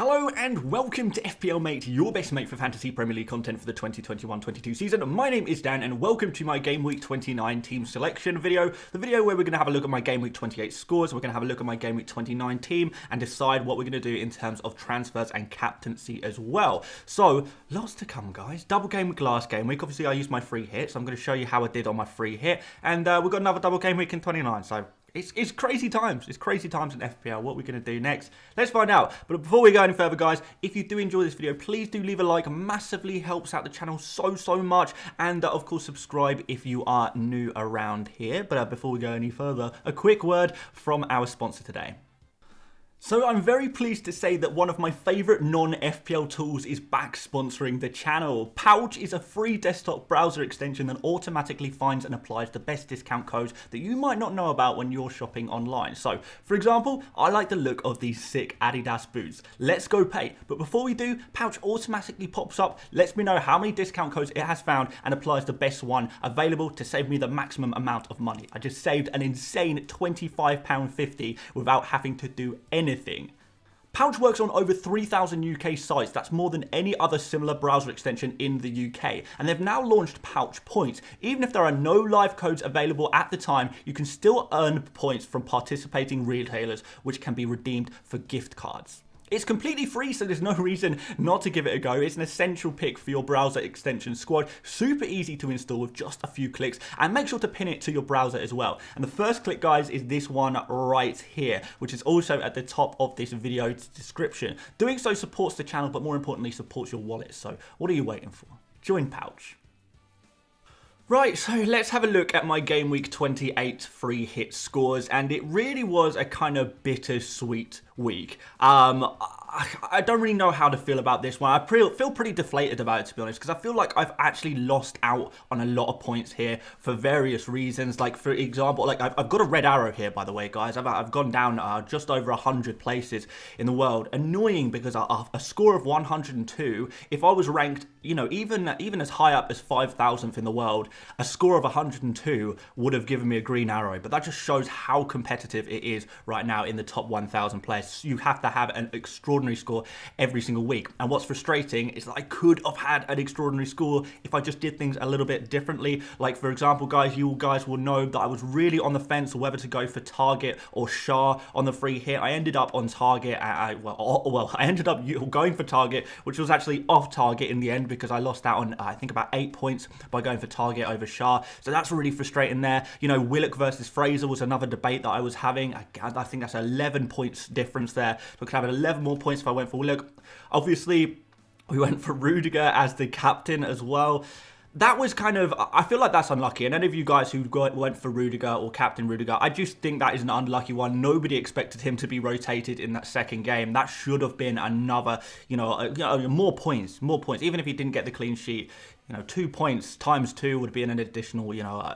Hello and welcome to FPL Mate, your best mate for fantasy Premier League content for the 2021-22 season. My name is Dan and welcome to my Game Week 29 team selection video. The video where we're going to have a look at my Game Week 28 scores, we're going to have a look at my Game Week 29 team and decide what we're going to do in terms of transfers and captaincy as well. So, lots to come guys. Double game week last game week. Obviously I used my free hit, so I'm going to show you how I did on my free hit. And we've got another double game week in 29, so It's crazy times. It's crazy times in FPL. What we're going to do next, let's find out. But before we go any further, guys, if you do enjoy this video, please do leave a like. Massively helps out the channel so much. And of course, subscribe if you are new around here. But before we go any further, a quick word from our sponsor today. So I'm very pleased to say that one of my favourite non-FPL tools is back sponsoring the channel. Pouch is a free desktop browser extension that automatically finds and applies the best discount codes that you might not know about when you're shopping online. So, for example, I like the look of these sick Adidas boots. Let's go pay. But before we do, Pouch automatically pops up, lets me know how many discount codes it has found and applies the best one available to save me the maximum amount of money. I just saved an insane £25.50 without having to do anything. Pouch works on over 3,000 UK sites. That's more than any other similar browser extension in the UK. And they've now launched Pouch Points. Even if there are no live codes available at the time, you can still earn points from participating retailers, which can be redeemed for gift cards. It's completely free, so there's no reason not to give it a go. It's an essential pick for your browser extension squad. Super easy to install with just a few clicks, and make sure to pin it to your browser as well. And the first click, guys, is this one right here, which is also at the top of this video description. Doing so supports the channel, but more importantly, supports your wallet. So what are you waiting for? Join Pouch. Right, so let's have a look at my Game Week 28 free hit scores, and it really was a kind of bittersweet week. I don't really know how to feel about this one. I feel pretty deflated about it, to be honest, because I feel like I've actually lost out on a lot of points here for various reasons. Like, for example, like I've got a red arrow here, by the way, guys. I've gone down just over 100 places in the world. Annoying, because a score of 102, if I was ranked, you know, even as high up as 5,000th in the world, a score of 102 would have given me a green arrow. But that just shows how competitive it is right now in the top 1,000 players. You have to have an extraordinary score every single week. And what's frustrating is that I could have had an extraordinary score if I just did things a little bit differently. Like, for example, guys, you guys will know that I was really on the fence whether to go for Target or Shah on the free hit. I ended up on Target. I ended up going for Target, which was actually off target in the end because I lost out on, I think, about 8 points by going for Target over Shah. So that's really frustrating there. You know, Willock versus Fraser was another debate that I was having. I think that's 11 points difference there. So I could have 11 more points if I went for Willock. Obviously, we went for Rudiger as the captain as well. That was kind of, I feel like that's unlucky. And any of you guys who went for Rudiger or Captain Rudiger, I just think that is an unlucky one. Nobody expected him to be rotated in that second game. That should have been another, more points. Even if he didn't get the clean sheet, 2 points times 2 would be an additional,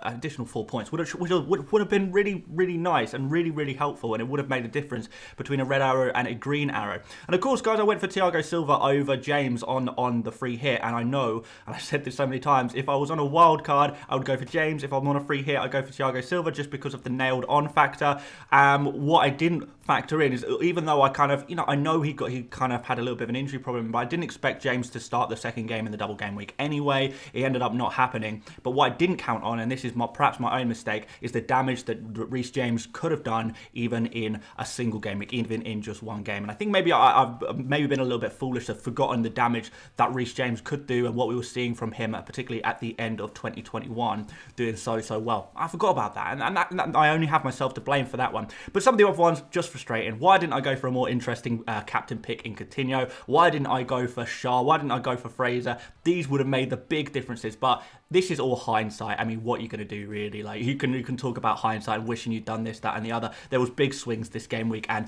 additional 4 points. Would have been really nice and really helpful, and it would have made a difference between a red arrow and a green arrow. And of course, guys, I went for Thiago Silva over James on the free hit, and I know, and I've said this so many times, if I was on a wild card, I would go for James. If I'm on a free hit, I'd go for Thiago Silva just because of the nailed on factor. What I didn't factor in is, even though I kind of, I know he kind of had a little bit of an injury problem, but I didn't expect James to start the second game in the double game week anyway. It ended up not happening. But what I didn't count on, and this is perhaps my own mistake, is the damage that Reece James could have done even in a single game week, even in just one game. And I think maybe I've maybe been a little bit foolish to have forgotten the damage that Reece James could do and what we were seeing from him, particularly at the end of 2021, doing so well. I forgot about that, and I only have myself to blame for that one. But some of the other ones, just frustrating. Why didn't I go for a more interesting captain pick in Coutinho? Why didn't I go for Shah? Why didn't I go for Fraser? These would have made the big differences, but this is all hindsight. I mean, what are you going to do, really? Like, you can talk about hindsight, wishing you'd done this, that, and the other. There was big swings this game week, and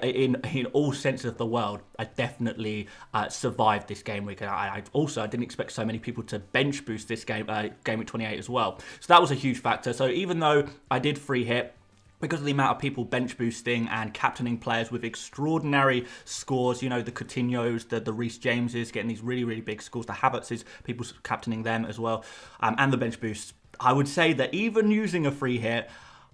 in all senses of the world, I definitely survived this game week. And I didn't expect so many people to bench boost this game week 28 as well. So that was a huge factor. So even though I did free hit, because of the amount of people bench boosting and captaining players with extraordinary scores, the Coutinhos, the Reece Jameses, getting these really big scores, the Havertzes, people captaining them as well, and the bench boosts, I would say that even using a free hit,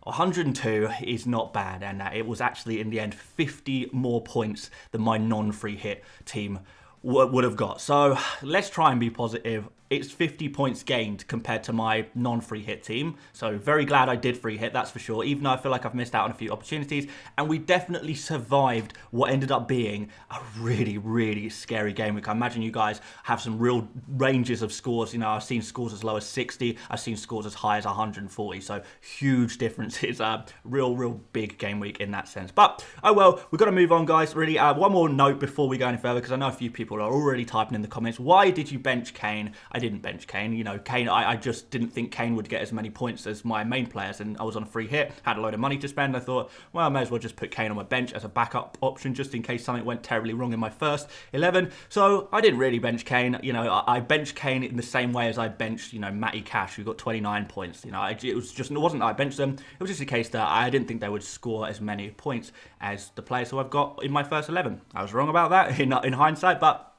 102 is not bad, and it was actually in the end 50 more points than my non-free hit team would have got. So let's try and be positive. It's 50 points gained compared to my non-free hit team. So very glad I did free hit, that's for sure, even though I feel like I've missed out on a few opportunities. And we definitely survived what ended up being a really, really scary game week. I imagine you guys have some real ranges of scores. You know, I've seen scores as low as 60. I've seen scores as high as 140. So huge differences. Real big game week in that sense. But, oh well, we've got to move on, guys. Really, one more note before we go any further, because I know a few people are already typing in the comments. Why did you bench Kane? I didn't bench Kane. You know, Kane, I just didn't think Kane would get as many points as my main players, and I was on a free hit, had a load of money to spend. I thought, well, I may as well just put Kane on my bench as a backup option just in case something went terribly wrong in my first 11. So I didn't really bench Kane. You know, I benched Kane in the same way as I benched, you know, Matty Cash, who got 29 points. You know, it wasn't that I benched them. It was just a case that I didn't think they would score as many points as the players who I've got in my first 11. I was wrong about that in hindsight, but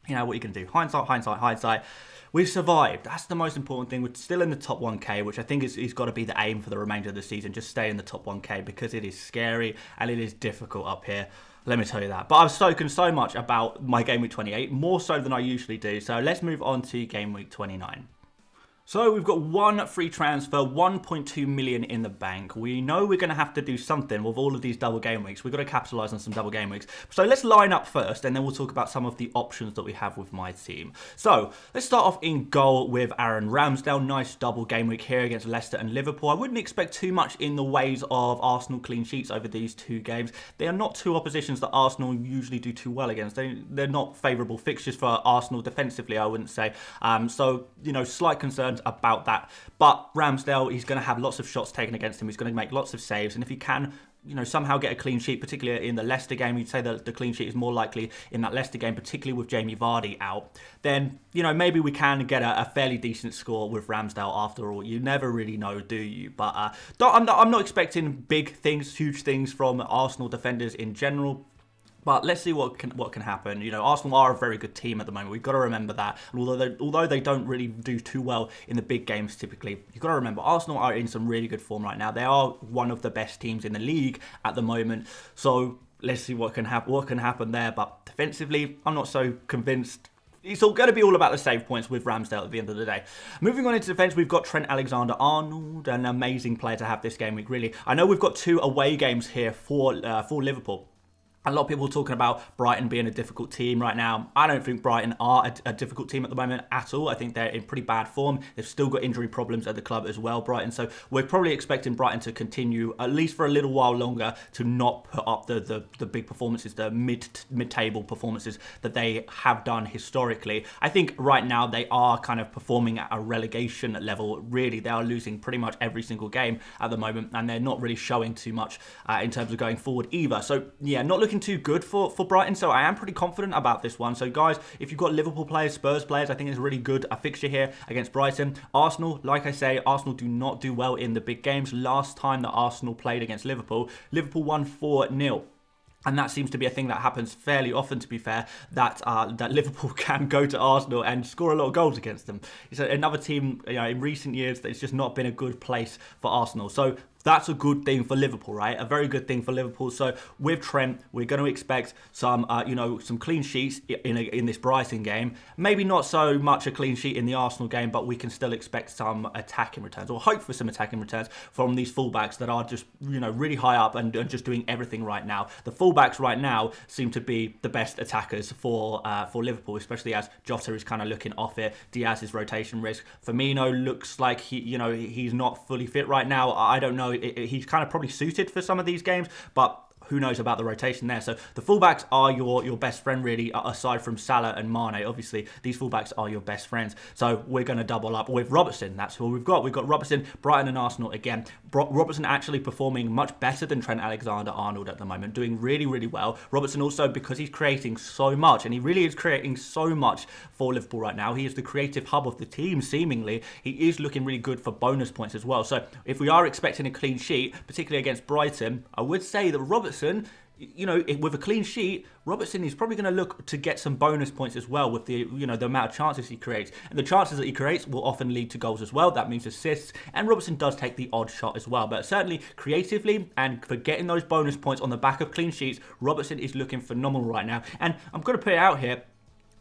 you know what you can do. Hindsight. We've survived. That's the most important thing. We're still in the top 1k, which I think is got to be the aim for the remainder of the season. Just stay in the top 1k, because it is scary and it is difficult up here. Let me tell you that. But I've spoken so much about my Game Week 28, more so than I usually do. So let's move on to Game Week 29. So we've got one free transfer, 1.2 million in the bank. We know we're going to have to do something with all of these double game weeks. We've got to capitalise on some double game weeks. So let's line up first, and then we'll talk about some of the options that we have with my team. So let's start off in goal with Aaron Ramsdale. Nice double game week here against Leicester and Liverpool. I wouldn't expect too much in the ways of Arsenal clean sheets over these two games. They are not two oppositions that Arsenal usually do too well against. They're not favourable fixtures for Arsenal defensively, I wouldn't say. So, you know, slight concerns about that. But Ramsdale, he's going to have lots of shots taken against him. He's going to make lots of saves. And if he can, you know, somehow get a clean sheet, particularly in the Leicester game, you'd say that the clean sheet is more likely in that Leicester game, particularly with Jamie Vardy out, then, you know, maybe we can get a fairly decent score with Ramsdale after all. You never really know, do you? But I'm not expecting big things, huge things from Arsenal defenders in general. But let's see what can happen. You know, Arsenal are a very good team at the moment. We've got to remember that. And although they don't really do too well in the big games typically, you've got to remember Arsenal are in some really good form right now. They are one of the best teams in the league at the moment. So let's see what can happen there. But defensively, I'm not so convinced. It's all going to be all about the save points with Ramsdale at the end of the day. Moving on into defence, we've got Trent Alexander-Arnold, an amazing player to have this game week, really. I know we've got 2 away games here for Liverpool. A lot of people talking about Brighton being a difficult team right now. I don't think Brighton are a difficult team at the moment at all. I think they're in pretty bad form. They've still got injury problems at the club as well, Brighton. So we're probably expecting Brighton to continue, at least for a little while longer, to not put up the big performances, the mid-table performances that they have done historically. I think right now they are kind of performing at a relegation level. Really, they are losing pretty much every single game at the moment, and they're not really showing too much in terms of going forward either. So yeah, not looking too good for Brighton, so I am pretty confident about this one. So guys, if you've got Liverpool players, Spurs players, I think it's really good a fixture here against Brighton. Arsenal, like I say, Arsenal do not do well in the big games. Last time that Arsenal played against Liverpool, Liverpool won 4-0. And that seems to be a thing that happens fairly often, to be fair, that Liverpool can go to Arsenal and score a lot of goals against them. It's another team, you know, in recent years that it's just not been a good place for Arsenal. So that's a good thing for Liverpool, right? A very good thing for Liverpool. So with Trent, we're going to expect some, some clean sheets in this Brighton game. Maybe not so much a clean sheet in the Arsenal game, but we can still expect some attacking returns, or hope for some attacking returns from these fullbacks that are just, you know, really high up and just doing everything right now. The fullbacks right now seem to be the best attackers for Liverpool, especially as Jota is kind of looking off it. Diaz's rotation risk. Firmino looks like he's not fully fit right now. I don't know. He's kind of probably suited for some of these games, but who knows about the rotation there. So the fullbacks are your best friend, really, aside from Salah and Mane. Obviously, these fullbacks are your best friends. So we're going to double up with Robertson. That's who we've got. We've got Robertson, Brighton and Arsenal again. Robertson actually performing much better than Trent Alexander-Arnold at the moment, doing really, really well. Robertson also, because he's creating so much, and he really is creating so much for Liverpool right now. He is the creative hub of the team, seemingly. He is looking really good for bonus points as well. So if we are expecting a clean sheet, particularly against Brighton, I would say that Robertson, you know, with a clean sheet, Robertson is probably going to look to get some bonus points as well with the, you know, the amount of chances he creates. And the chances that he creates will often lead to goals as well. That means assists. And Robertson does take the odd shot as well. But certainly creatively and for getting those bonus points on the back of clean sheets, Robertson is looking phenomenal right now. And I'm going to put it out here.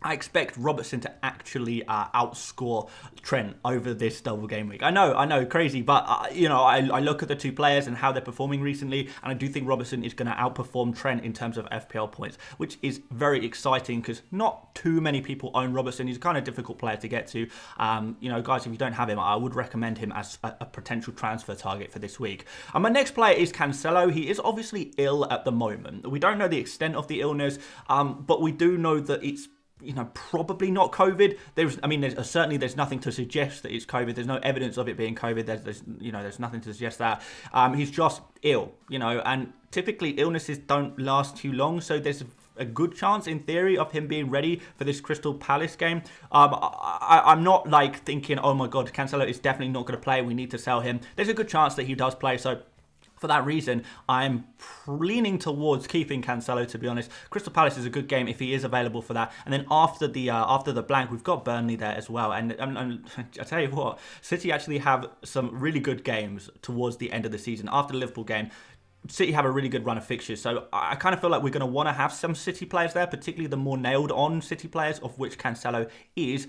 I expect Robertson to actually outscore Trent over this double game week. I know, crazy, but you know, I look at the two players and how they're performing recently, and I do think Robertson is going to outperform Trent in terms of FPL points, which is very exciting because not too many people own Robertson. He's a kind of difficult player to get to. You know, guys, if you don't have him, I would recommend him as a potential transfer target for this week. And my next player is Cancelo. He is obviously ill at the moment. We don't know the extent of the illness, but we do know that it's, you know, probably not COVID. There's certainly nothing to suggest that it's COVID. There's no evidence of it being COVID. There's nothing to suggest that. He's just ill, you know, and typically illnesses don't last too long. So there's a good chance, in theory, of him being ready for this Crystal Palace game. I'm not like thinking, oh my God, Cancelo is definitely not going to play. We need to sell him. There's a good chance that he does play. So for that reason, I'm leaning towards keeping Cancelo, to be honest. Crystal Palace is a good game if he is available for that. And then after the blank, we've got Burnley there as well. And I tell you what, City actually have some really good games towards the end of the season. After the Liverpool game, City have a really good run of fixtures, so I kind of feel like we're going to want to have some City players there, particularly the more nailed-on City players, of which Cancelo is.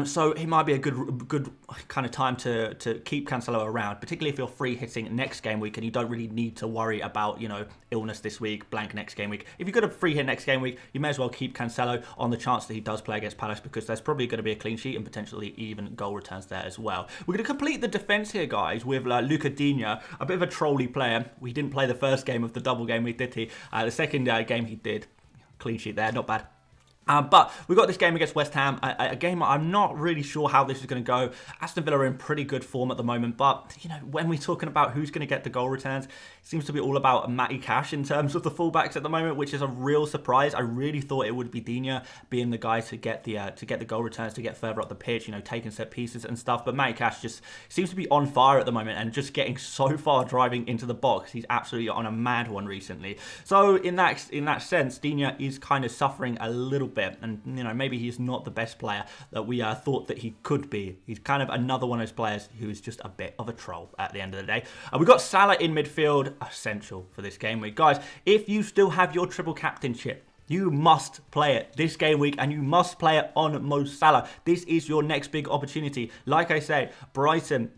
So it might be a good kind of time to keep Cancelo around, particularly if you're free hitting next game week and you don't really need to worry about, you know, illness this week, blank next game week. If you've got a free hit next game week, you may as well keep Cancelo on the chance that he does play against Palace, because there's probably going to be a clean sheet and potentially even goal returns there as well. We're going to complete the defence here, guys, with Luca Digne, a bit of a trolly player. We didn't play the first game of the double game week, did he? The second game he did. Clean sheet there, not bad. But we've got this game against West Ham, a game I'm not really sure how this is going to go. Aston Villa are in pretty good form at the moment, but, you know, when we're talking about who's going to get the goal returns, it seems to be all about Matty Cash in terms of the fullbacks at the moment, which is a real surprise. I really thought it would be Digne being the guy to get the goal returns, to get further up the pitch, you know, taking set pieces and stuff. But Matty Cash just seems to be on fire at the moment and just getting so far driving into the box. He's absolutely on a mad one recently. So in that sense, Digne is kind of suffering a little bit. And, you know, maybe he's not the best player that we thought that he could be. He's kind of another one of those players who is just a bit of a troll at the end of the day. We've got Salah in midfield, essential for this game week. Guys, if you still have your triple captainship, you must play it this game week, and you must play it on Mo Salah. This is your next big opportunity. Like I say, Brighton,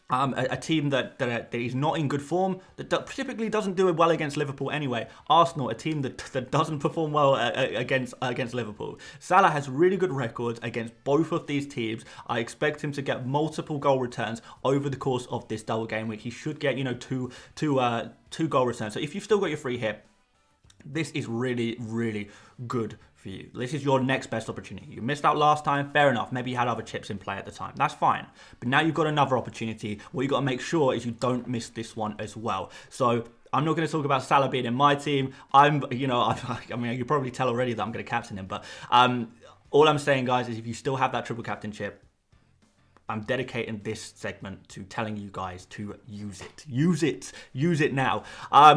a team that is not in good form, that typically doesn't do well against Liverpool anyway. Arsenal, a team that doesn't perform well against Liverpool. Salah has really good records against both of these teams. I expect him to get multiple goal returns over the course of this double game week. He should get, you know, two goal returns. So if you've still got your free hit, this is really, really good for you. This is your next best opportunity. You missed out last time, fair enough. Maybe you had other chips in play at the time. That's fine. But now you've got another opportunity. What you've got to make sure is you don't miss this one as well. So I'm not going to talk about Salah being in my team. I mean, you can probably tell already that I'm going to captain him. But all I'm saying, guys, is if you still have that triple captainship, I'm dedicating this segment to telling you guys to use it. Use it now.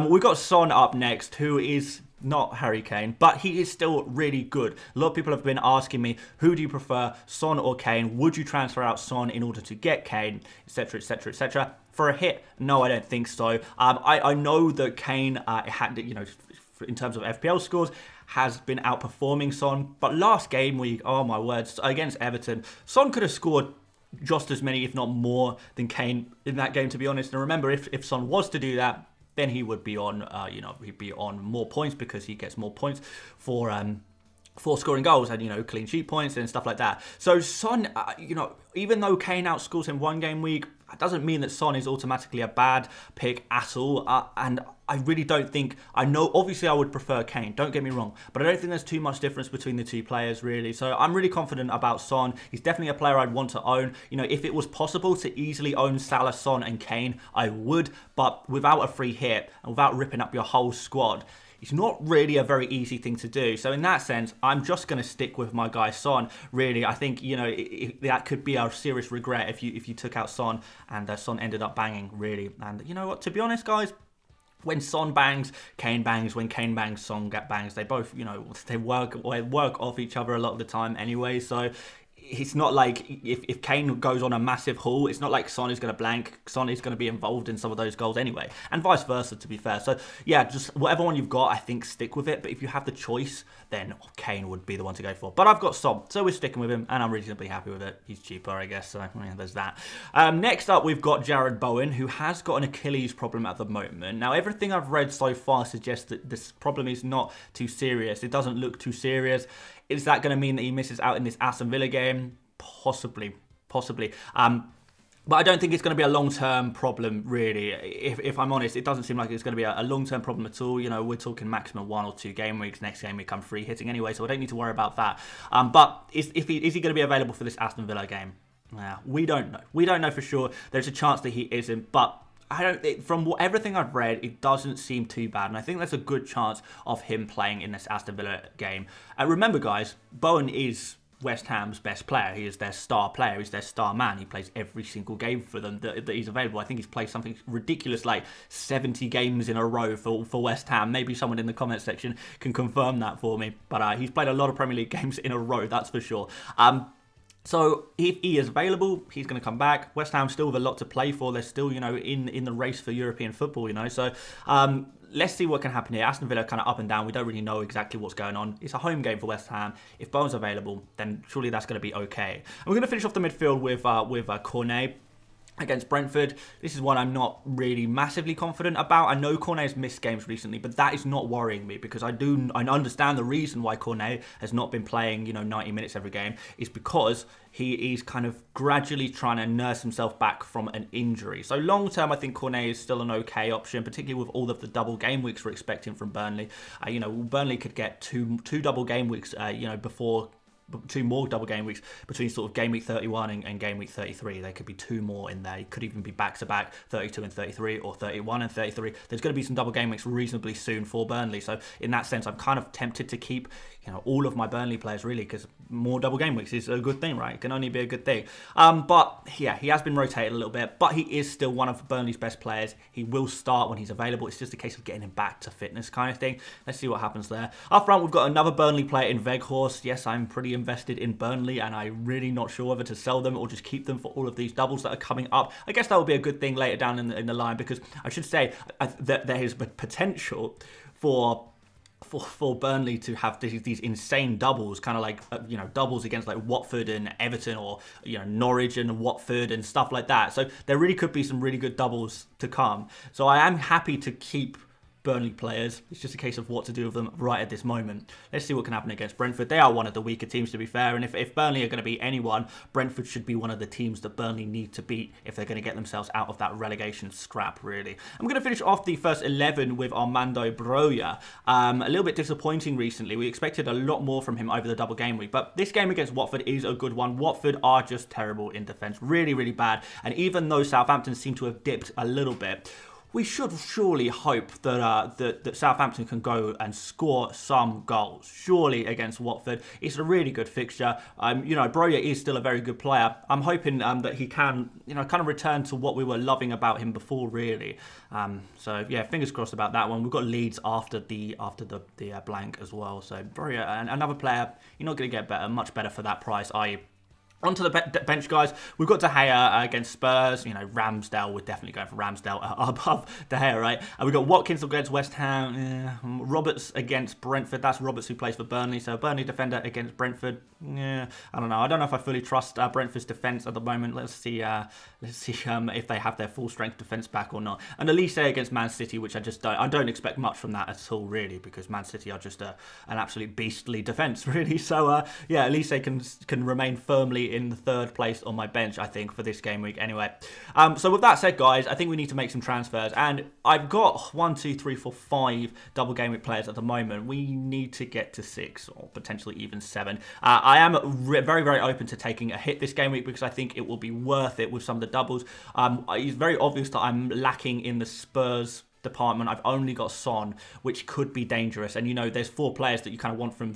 We've got Son up next, who is not Harry Kane, but he is still really good. A lot of people have been asking me, who do you prefer, Son or Kane? Would you transfer out Son in order to get Kane, etc., etc., etc.? For a hit, no, I don't think so. I know that Kane had, you know, in terms of FPL scores, has been outperforming Son, but last game week, oh my words, against Everton, Son could have scored just as many, if not more, than Kane in that game, to be honest. And remember, if Son was to do that, then he would be on, he'd be on more points, because he gets more points for scoring goals and, you know, clean sheet points and stuff like that. So Son, even though Kane outscores him one game week, that doesn't mean that Son is automatically a bad pick at all. And I really don't think, I know, obviously I would prefer Kane, don't get me wrong, but I don't think there's too much difference between the two players, really. So I'm really confident about Son. He's definitely a player I'd want to own. You know, if it was possible to easily own Salah, Son and Kane, I would, but without a free hit and without ripping up your whole squad, it's not really a very easy thing to do. So in that sense, I'm just going to stick with my guy Son. Really, I think, you know, that could be a serious regret if you took out Son and Son ended up banging, really. And you know what? To be honest, guys, when Son bangs, Kane bangs. When Kane bangs, Son bangs. They both, they work off each other a lot of the time anyway. So it's not like if Kane goes on a massive haul, it's not like Son is going to blank. Son is going to be involved in some of those goals anyway, and vice versa, to be fair. So yeah, just whatever one you've got, I think stick with it. But if you have the choice, then Kane would be the one to go for. But I've got Son, so we're sticking with him, and I'm reasonably happy with it. He's cheaper, I guess. So yeah, there's that. Next up, we've got Jared Bowen, who has got an Achilles problem at the moment. Now, everything I've read so far suggests that this problem is not too serious. It doesn't look too serious. Is that going to mean that he misses out in this Aston Villa game? Possibly. But I don't think it's going to be a long-term problem, really. If I'm honest, it doesn't seem like it's going to be a long-term problem at all. We're talking maximum 1 or 2 game weeks. Next game week, I'm free hitting anyway, so I don't need to worry about that. But is he going to be available for this Aston Villa game? Yeah, we don't know. We don't know for sure. There's a chance that he isn't, but from everything I've read, it doesn't seem too bad, and I think there's a good chance of him playing in this Aston Villa game. Remember, guys, Bowen is West Ham's best player. He is their star player. He's their star man. He plays every single game for them that he's available. I think he's played something ridiculous like 70 games in a row for West Ham. Maybe someone in the comment section can confirm that for me. But he's played a lot of Premier League games in a row, that's for sure. So if he is available, he's going to come back. West Ham still have a lot to play for. They're still, in the race for European football, So let's see what can happen here. Aston Villa kind of up and down. We don't really know exactly what's going on. It's a home game for West Ham. If Bowen's available, then surely that's going to be okay. And we're going to finish off the midfield with Cornet against Brentford. This is one I'm not really massively confident about. I know Cornet's missed games recently, but that is not worrying me because I understand the reason why Cornet has not been playing 90 minutes every game is because he is kind of gradually trying to nurse himself back from an injury. So long term, I think Cornet is still an okay option, particularly with all of the double game weeks we're expecting from Burnley. Burnley could get two double game weeks, before 2 more double game weeks between sort of game week 31 and game week 33. There could be 2 more in there. It could even be back-to-back 32 and 33 or 31 and 33. There's going to be some double game weeks reasonably soon for Burnley. So in that sense, I'm kind of tempted to keep all of my Burnley players really because more double game weeks is a good thing, right? It can only be a good thing. But yeah, he has been rotated a little bit, but he is still one of Burnley's best players. He will start when he's available. It's just a case of getting him back to fitness kind of thing. Let's see what happens there. Up front, we've got another Burnley player in Weghorst. Yes, I'm pretty invested in Burnley and I'm really not sure whether to sell them or just keep them for all of these doubles that are coming up. I guess that will be a good thing later down in the line because I should say that there is potential for Burnley to have these insane doubles, kind of like doubles against like Watford and Everton, or Norwich and Watford and stuff like that. So there really could be some really good doubles to come. So I am happy to keep Burnley players. It's just a case of what to do with them right at this moment. Let's see what can happen against Brentford. They are one of the weaker teams, to be fair, and if Burnley are going to beat anyone, Brentford should be one of the teams that Burnley need to beat if they're going to get themselves out of that relegation scrap, really. I'm going to finish off the first 11 with Armando Broja. A little bit disappointing recently. We expected a lot more from him over the double game week, but this game against Watford is a good one. Watford are just terrible in defence, really, really bad, and even though Southampton seem to have dipped a little bit, we should surely hope that Southampton can go and score some goals. Surely against Watford, it's a really good fixture. Broja is still a very good player. I'm hoping that he can, kind of return to what we were loving about him before, really. So yeah, fingers crossed about that one. We've got Leeds after the blank as well. So Broja, another player, you're not going to get much better for that price, are you? Onto the bench, guys. We've got De Gea against Spurs. Ramsdale, we're definitely going for Ramsdale above De Gea, right? And we've got Watkins against West Ham. Roberts against Brentford. That's Roberts who plays for Burnley. So Burnley defender against Brentford. I don't know. I don't know if I fully trust Brentford's defence at the moment. Let's see if they have their full strength defence back or not. And Elise against Man City, which I don't expect much from that at all, really, because Man City are just an absolute beastly defence, really. So yeah, Elise can remain firmly in the 3rd place on my bench, I think, for this game week anyway. So with that said, guys, I think we need to make some transfers, and I've got 1, 2, 3, 4, 5 double game week players at the moment. We need to get to 6 or potentially even 7. I am very, very open to taking a hit this game week because I think it will be worth it with some of the doubles. It's very obvious that I'm lacking in the Spurs department. I've only got Son, which could be dangerous, and there's 4 players that you kind of want from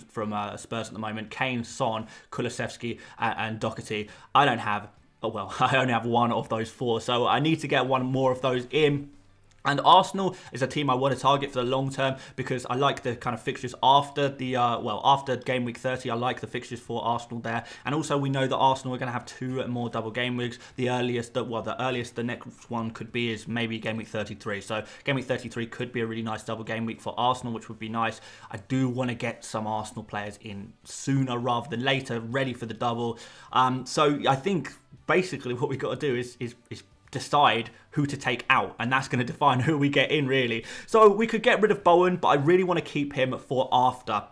Spurs at the moment: Kane, Son, Kulusevski and Doherty. I only have 1 of those 4, so I need to get 1 more of those in. And Arsenal is a team I want to target for the long term because I like the kind of fixtures after the, after game week 30. I like the fixtures for Arsenal there. And also we know that Arsenal are going to have 2 more double game weeks. The earliest the next one could be is maybe game week 33. So game week 33 could be a really nice double game week for Arsenal, which would be nice. I do want to get some Arsenal players in sooner rather than later, ready for the double. So I think basically what we've got to do is decide who to take out, and that's going to define who we get in, really. So we could get rid of Bowen, but I really want to keep him for after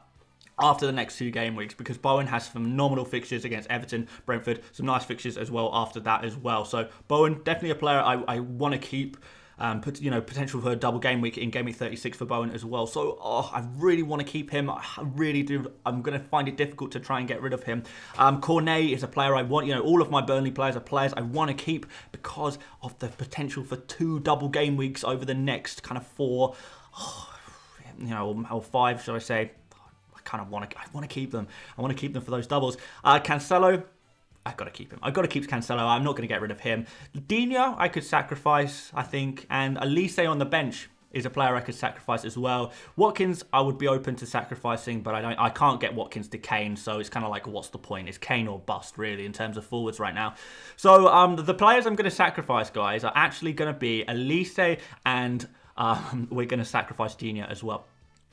the next 2 game weeks, because Bowen has phenomenal fixtures against Everton, Brentford, some nice fixtures as well after that as well. So Bowen, definitely a player I want to keep. Potential for a double game week in game week 36 for Bowen as well. So I really want to keep him. I really do. I'm going to find it difficult to try and get rid of him. Cornet is a player I want. All of my Burnley players are players I want to keep because of the potential for 2 double game weeks over the next kind of 4, or 5, should I say. I want to keep them. I want to keep them for those doubles. Cancelo, I've got to keep him. I've got to keep Cancelo. I'm not going to get rid of him. Digne, I could sacrifice, I think. And Elise on the bench is a player I could sacrifice as well. Watkins, I would be open to sacrificing, but I can't get Watkins to Kane, so it's kind of like, what's the point? It's Kane or bust, really, in terms of forwards right now. So the players I'm going to sacrifice, guys, are actually going to be Elise, and we're going to sacrifice Digne as well.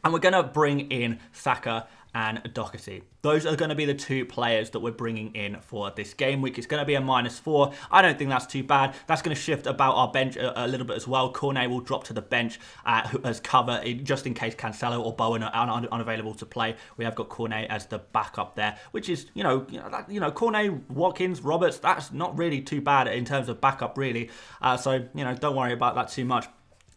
And we're going to bring in Saka and Doherty. Those are going to be the 2 players that we're bringing in for this game week. It's going to be a -4. I don't think that's too bad. That's going to shift about our bench a little bit as well. Cornet will drop to the bench as cover just in case Cancelo or Bowen are unavailable to play. We have got Cornet as the backup there, which is, Cornet, Watkins, Roberts, that's not really too bad in terms of backup, really. So, don't worry about that too much.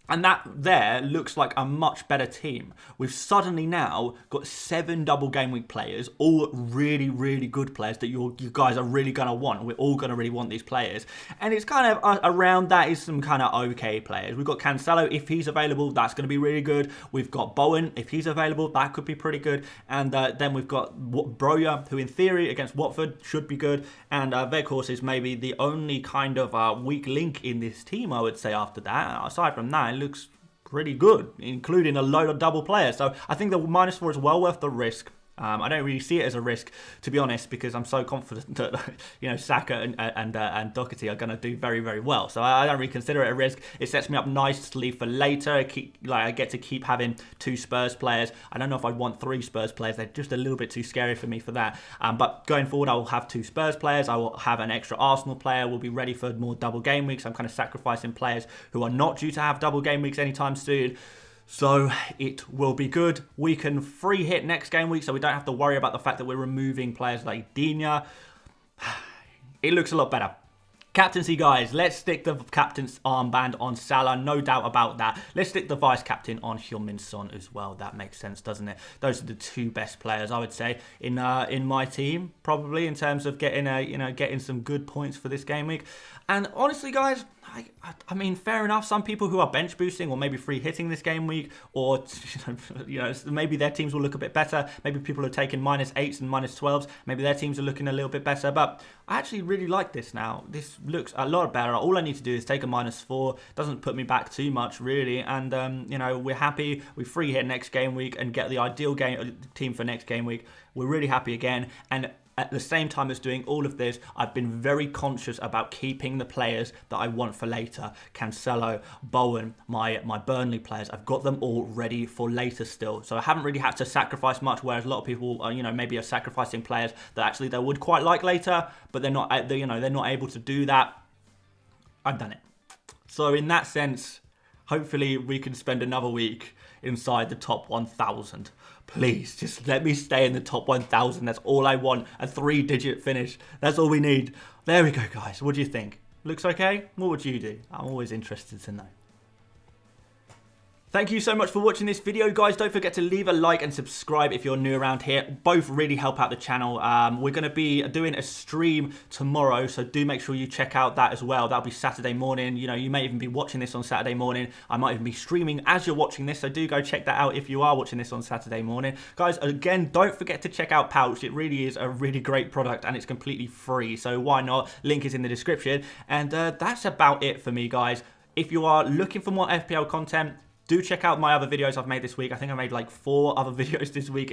And that there looks like a much better team. We've suddenly now got 7 double game week players, all really, really good players that you guys are really going to want. We're all going to really want these players. And it's kind of around that is some kind of okay players. We've got Cancelo, if he's available, that's going to be really good. We've got Bowen, if he's available, that could be pretty good. And then we've got Broja, who in theory against Watford should be good. And Weghorst is maybe the only kind of weak link in this team, I would say, after that. Aside from that, it looks pretty good, including a load of double players. So I think the -4 is well worth the risk. I don't really see it as a risk, to be honest, because I'm so confident that Saka and Doherty are going to do very, very well. So I don't really consider it a risk. It sets me up nicely for later. I get to keep having 2 Spurs players. I don't know if I'd want 3 Spurs players. They're just a little bit too scary for me for that. But going forward, I will have 2 Spurs players. I will have an extra Arsenal player. We'll be ready for more double game weeks. I'm kind of sacrificing players who are not due to have double game weeks anytime soon. So it will be good. We can free hit next game week, so we don't have to worry about the fact that we're removing players like Digne. It looks a lot better. Captaincy, guys. Let's stick the captain's armband on Salah. No doubt about that. Let's stick the vice-captain on Heung-min Son as well. That makes sense, doesn't it? Those are the 2 best players, I would say, in my team, probably, in terms of getting some good points for this game week. And honestly, guys, I mean, fair enough. Some people who are bench boosting or maybe free hitting this game week, or maybe their teams will look a bit better. Maybe people are taking -8s and -12s. Maybe their teams are looking a little bit better. But I actually really like this now. This looks a lot better. All I need to do is take a -4. Doesn't put me back too much, really. And we're happy. We free hit next game week and get the ideal team for next game week. We're really happy again. And at the same time as doing all of this, I've been very conscious about keeping the players that I want for later. Cancelo, Bowen, my Burnley players, I've got them all ready for later still. So I haven't really had to sacrifice much, whereas a lot of people, maybe are sacrificing players that actually they would quite like later, but they're not able to do that. I've done it. So in that sense, hopefully we can spend another week inside the top 1,000. Please, just let me stay in the top 1,000. That's all I want. A 3-digit finish. That's all we need. There we go, guys. What do you think? Looks okay? What would you do? I'm always interested to know. Thank you so much for watching this video, guys. Don't forget to leave a like and subscribe if you're new around here. Both really help out the channel. We're going to be doing a stream tomorrow, so do make sure you check out that as well. That'll be Saturday morning. You may even be watching this on Saturday morning. I might even be streaming as you're watching this, so do go check that out if you are watching this on Saturday morning. Guys, again, don't forget to check out Pouch. It really is a really great product, and it's completely free, so why not? Link is in the description. And that's about it for me, guys. If you are looking for more FPL content, do check out my other videos I've made this week. I think I made like 4 other videos this week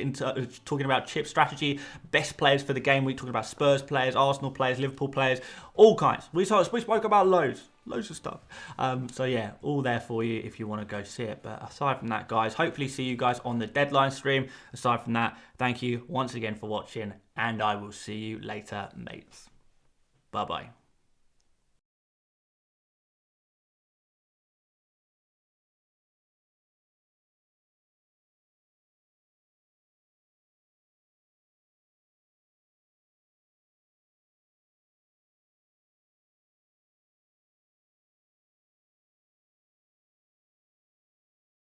talking about chip strategy, best players for the game week, talking about Spurs players, Arsenal players, Liverpool players, all kinds. We spoke about loads of stuff. So yeah, all there for you if you want to go see it. But aside from that, guys, hopefully see you guys on the deadline stream. Aside from that, thank you once again for watching, and I will see you later, mates. Bye-bye.